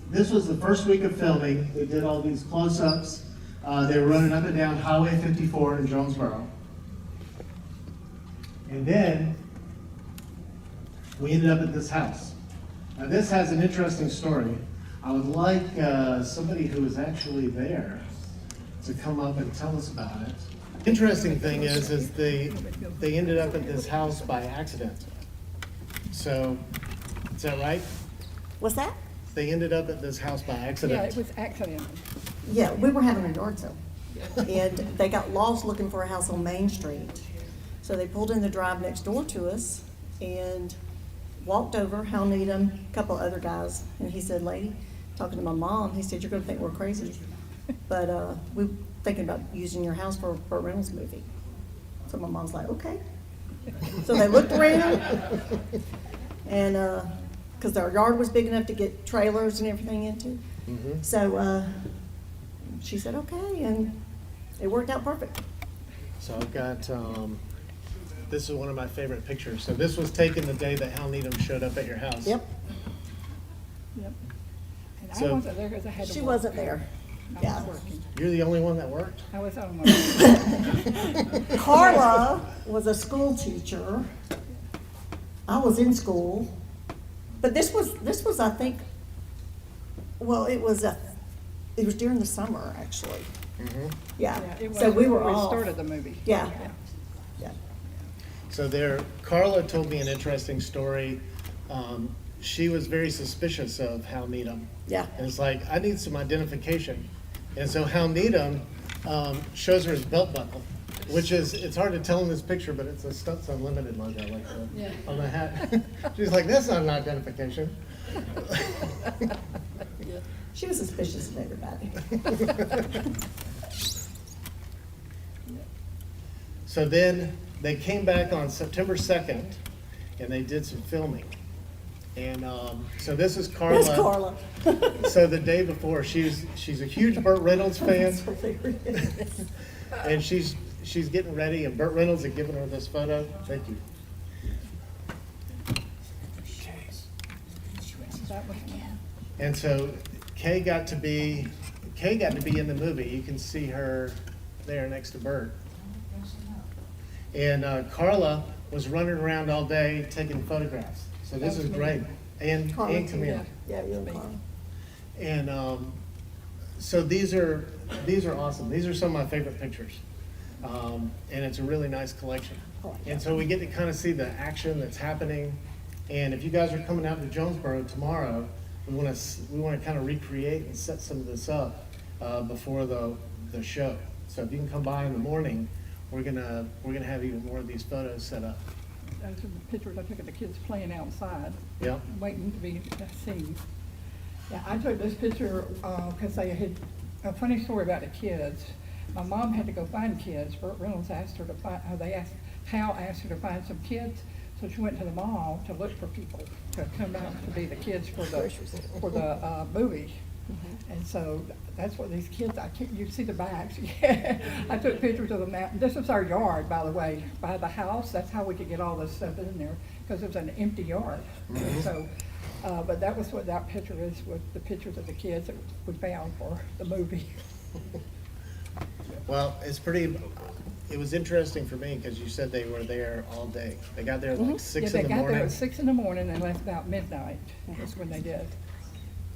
this was the first week of filming. We did all these close-ups. They were running up and down Highway 54 in Jonesboro. And then we ended up at this house. Now this has an interesting story. I would like somebody who was actually there to come up and tell us about it. Interesting thing is they ended up at this house by accident. So, is that right? What's that? They ended up at this house by accident. Yeah, it was accidental. Yeah, we were having a yard sale. And they got lost looking for a house on Main Street. So they pulled in the drive next door to us and walked over, Hal Needham, a couple other guys. And he said, lady, talking to my mom, he said, you're gonna think we're crazy. But we were thinking about using your house for a Burt Reynolds movie. So my mom's like, okay. So they looked around and, cause our yard was big enough to get trailers and everything into. Mhm. So, she said, okay, and it worked out perfect. So I've got, this is one of my favorite pictures. So this was taken the day that Hal Needham showed up at your house. Yep, Yep. And I So- wasn't there because I had to she work. wasn't there. I Yeah. was working. You're the only one that worked? I was on my, Carla was a school teacher. I was in school, but this was, I think, well, it was during the summer, actually. Mhm. Yeah, yeah, it was so we were before we off. started the movie. Yeah. Yeah. So there, Carla told me an interesting story. She was very suspicious of Hal Needham. Yeah. And it's like, I need some identification. And so Hal Needham shows her his belt buckle, which is, it's hard to tell in this picture, but it's a Stunts Unlimited logo like Yeah. on the hat. She's like, that's not an identification. She was suspicious of everybody. So then they came back on September 2nd and they did some filming. And so this is Carla. That's Carla. So the day before, she's a huge Burt Reynolds fan, That's hilarious. and she's getting ready, and Burt Reynolds had given her this photo. Thank you. That was, And so Caye got to be in the movie. You can see her there next to Burt. And Carla was running around all day taking photographs. So this That was is me. great. And Carla, Camille. Yeah, you and Carla. And so these are awesome. These are some of my favorite pictures. And it's a really nice collection. And so we get to kind of see the action that's happening. And if you guys are coming out to Jonesboro tomorrow, we want to kind of recreate and set some of this up before the show. So if you can come by in the morning, we're gonna have even more of these photos set up. those are the pictures I took of the kids playing outside, Yeah. waiting to be seen. Yeah, I took this picture because they had a funny story about the kids. My mom had to go find kids. Burt Reynolds asked her to find, Hal asked her to find some kids. So she went to the mall to look for people to come out to be the kids for the movie. And so that's what these kids, you see the backs. I took pictures of them out. This is our yard, by the way, by the house. That's how we could get all this stuff in there, because it was an empty yard. So, but that was what that picture is, with the pictures of the kids that we found for the movie. Well, it was interesting for me because you said they were there all day. They got there at like 6 in the Yeah, they got there morning. at 6 in the morning and left about midnight. That's when they did.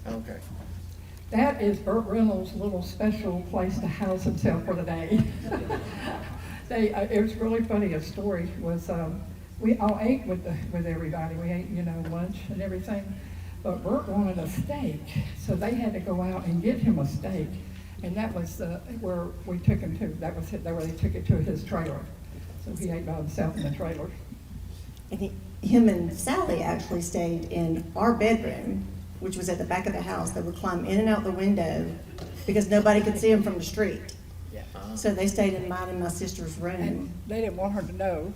Okay. That is Burt Reynolds' little special place to house himself for the day. It was really funny. A story was, we all ate with everybody. We ate, lunch and everything. But Burt wanted a steak, so they had to go out and get him a steak. And that was where we took him to. That was where they took it to his trailer. So he ate by himself in the trailer. And him and Sally actually stayed in our bedroom, which was at the back of the house. They would climb in and out the window because nobody could see them from the street. Yeah. So they stayed in mine and my sister's room. And they didn't want her to know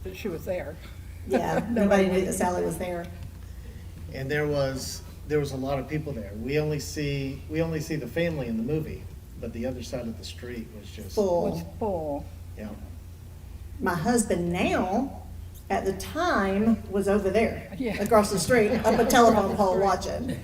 that she was there. Yeah, nobody knew that Sally was there. And there was a lot of people there. We only see the family in the movie, but the other side of the street was just Full. Was full. Yeah. My husband now at the time was over there, Yeah. across the street, up a telephone pole watching.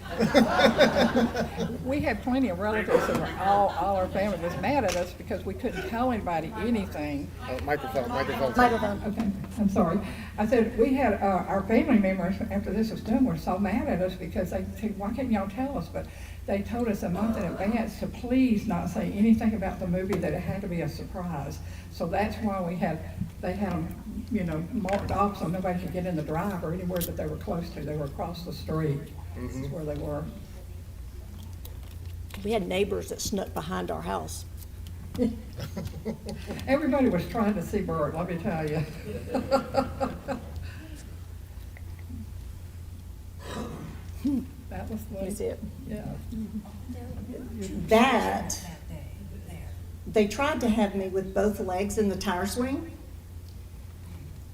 We had plenty of relatives that were all our family was mad at us because we couldn't tell anybody anything. Oh, microphone. Microphone. Okay, I'm sorry. I said, we had, our family members, after this was done, were so mad at us because they said, why can't y'all tell us? But they told us a month in advance to please not say anything about the movie, that it had to be a surprise. So that's why they had them, marked off so nobody could get in the drive or anywhere that they were close to. They were across the street. That's where they were. We had neighbors that snuck behind our house. Everybody was trying to see Burt, let me tell you. That was You see it? yeah. That, they tried to have me with both legs in the tire swing,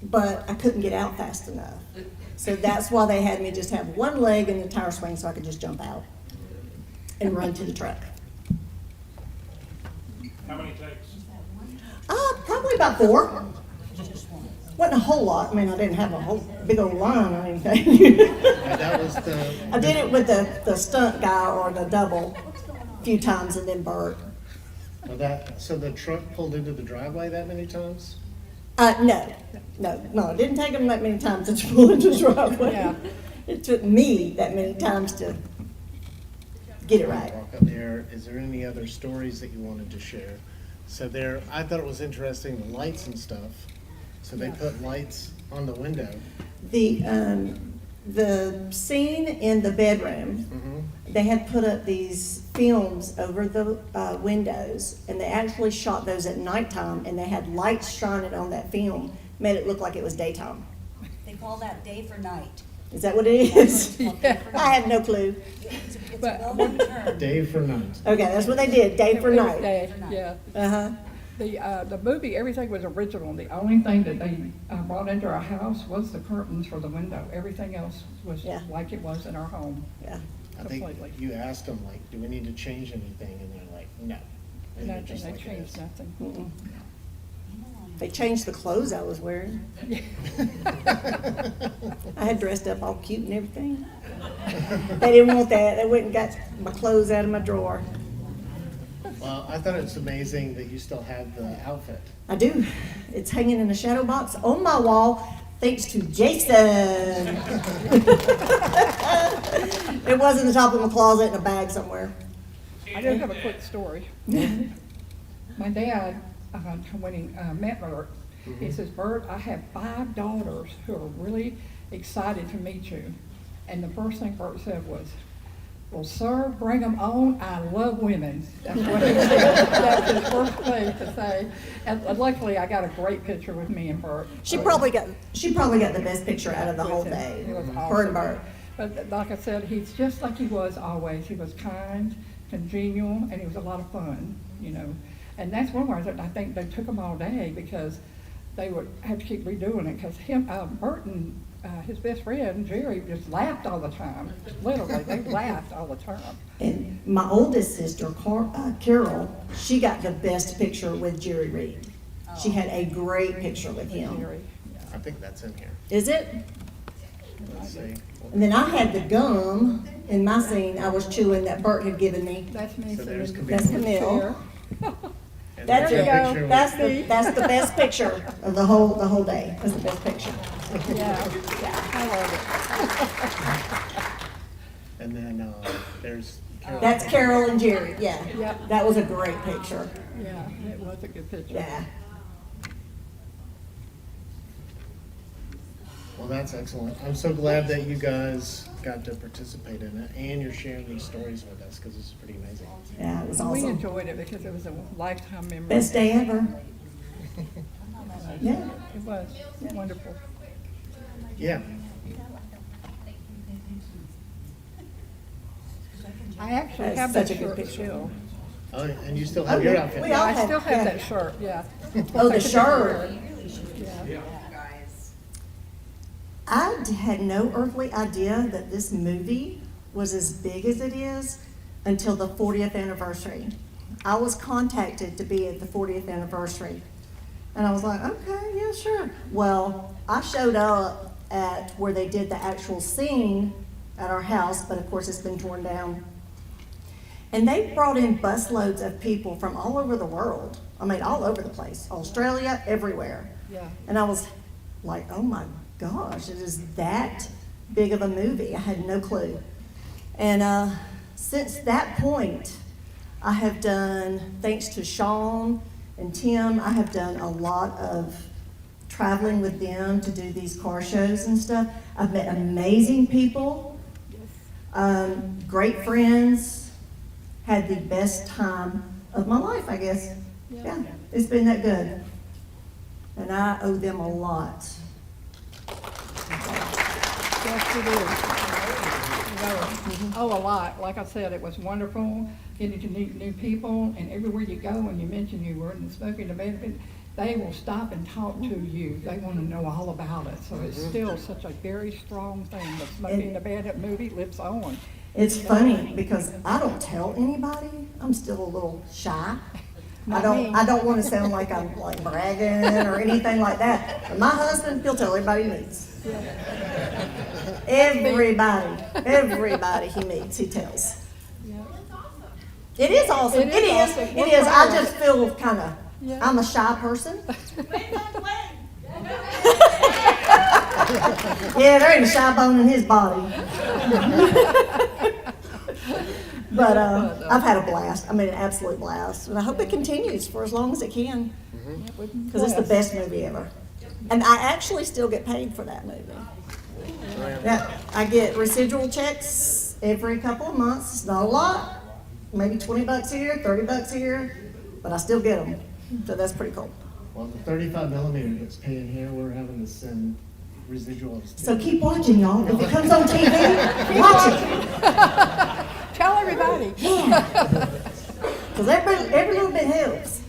but I couldn't get out fast enough. So that's why they had me just have one leg in the tire swing so I could just jump out and run to the truck. How many takes? Probably about 4. Wasn't a whole lot. I mean, I didn't have a whole big old line or anything. Yeah, that was the. I did it with the stunt guy or the double a few times and then Burt. So the truck pulled into the driveway that many times? No, it didn't take them that many times to pull into the driveway. Yeah. It took me that many times to get it right. Walk up there. Is there any other stories that you wanted to share? So I thought it was interesting, the lights and stuff. So they put lights on the window. The scene in the bedroom, they had put up these films over the windows, and they actually shot those at nighttime, and they had lights shining on that film, made it look like it was daytime. They call that day for night. Is that what it is? Yeah. I have no clue. It's a But- well-known term. Day for night. Okay, that's what they did, day for It was night. day, yeah. Uh-huh. The movie, everything was original. The only thing that they brought into our house was the curtains for the window. Everything else was Yeah. like it was in our home. Yeah. I think Completely. you asked them, like, do we need to change anything? And they're like, no. Leave it Nothing, just they like it changed is. nothing. Mm-mm. They changed the clothes I was wearing. I had dressed up all cute and everything. They didn't want that. They went and got my clothes out of my drawer. Well, I thought it was amazing that you still have the outfit. I do. It's hanging in a shadow box on my wall, thanks to Jason. It was in the top of my closet in a bag somewhere. I do have a quick story. My dad, when he met Burt, he says, Burt, I have 5 daughters who are really excited to meet you. And the first thing Burt said was, well, sir, bring them on. I love women. That's what he said. That's his first thing to say. And luckily, I got a great picture with me and Burt. She probably got the best picture out of the whole day. It was Her and awesome. Burt. But like I said, he's just like he was always. He was kind, congenial, and he was a lot of fun, And that's one reason I think they took him all day, because they would have to keep redoing it, because Burt and his best friend, Jerry, just laughed all the time. Literally, they laughed all the time. And my oldest sister, Carol, she got the best picture with Jerry Reed. She had a great picture with him. Jerry, I think that's in here. Is it? Let's see. And then I had the gum in my scene I was chewing that Burt had given me. that's me. So there's sitting in That's the Camille. chair. And That's there's it. a picture with- That's the best picture of the whole day. That's the best picture. Yeah, I love And then there's Carol. That's Carol and Jerry. Yeah. Yep. That was a great picture. it. Yeah, it was a good picture. Yeah. Well, that's excellent. I'm so glad that you guys got to participate in it, and you're sharing these stories with us, because it's pretty amazing. Yeah, it was We awesome. enjoyed it because it was a lifetime memory. Best day ever. Yeah. It was wonderful. Yeah. I actually That's have that such a good shirt picture. still. Oh, and you still have Oh, your yeah. outfit. We Yeah, all I have- still have yeah. that shirt, yeah. Oh, the shirt. Yeah. I had no earthly idea that this movie was as big as it is until the 40th anniversary. I was contacted to be at the 40th anniversary. And I was like, okay, yeah, sure. Well, I showed up at where they did the actual scene at our house, but of course it's been torn down. And they brought in busloads of people from all over the world. I mean, all over the place, Australia, everywhere. Yeah. And I was like, oh my gosh, it is that big of a movie. I had no clue. And since that point, I have done, thanks to Sean and Tim, I have done a lot of traveling with them to do these car shows and stuff. I've met amazing people, great friends, had the best time of my life, I guess. Yeah, it's been that good. And I owe them a lot. Yes, it is. You know, a lot. Like I said, it was wonderful getting to meet new people, and everywhere you go, and you mention you were in the Smokey the Bandit, they will stop and talk to you. They want to know all about it. So it's still such a very strong thing. The Smokey the Bandit movie lives on. It's funny because I don't tell anybody. I'm still a little shy. I don't want to sound like I'm like bragging or anything like that. But my husband, he'll tell everybody he meets. Everybody he meets, he tells. It is awesome. It is. awesome. It We're is. I proud. just feel kind of, Yeah. I'm a shy person. Yeah, there ain't a shy bone in his body. But I've had a blast. I mean, an absolute blast. And I hope it continues for as long as it can. Because it's the best movie ever. And I actually still get paid for that movie. Yeah, I get residual checks every couple of months. It's not a lot. Maybe $20 here, $30 here. But I still get them. So that's pretty cool. Well, the 35 millimeter that's paying here, we're having to send residuals. So keep watching, y'all. If it comes on TV, watch it. Tell everybody. Yeah. Because every little bit helps.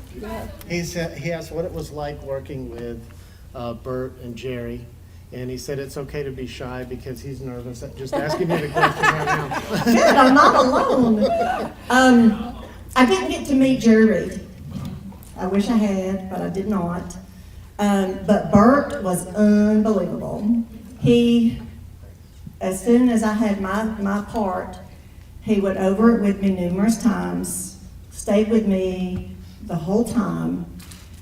He asked what it was like working with Burt and Jerry, and he said it's okay to be shy because he's nervous at just asking you the question right now. Good, I'm not alone. I didn't get to meet Jerry Reed. I wish I had, but I did not. But Burt was unbelievable. He, as soon as I had my part, he went over it with me numerous times, stayed with me the whole time.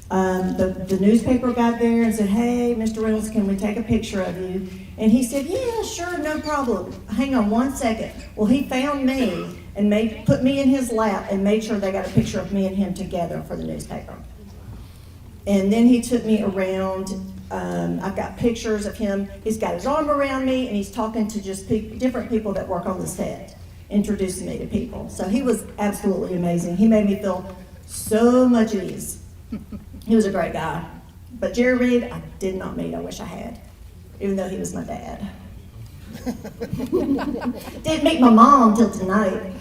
The newspaper got there and said, hey, Mr. Reynolds, can we take a picture of you? And he said, yeah, sure, no problem. Hang on one second. Well, he found me and put me in his lap and made sure they got a picture of me and him together for the newspaper. And then he took me around. I've got pictures of him. He's got his arm around me and he's talking to just different people that work on the set, introducing me to people. So he was absolutely amazing. He made me feel so much at ease. He was a great guy. But Jerry Reed, I did not meet. I wish I had, even though he was my dad. Didn't meet my mom till tonight.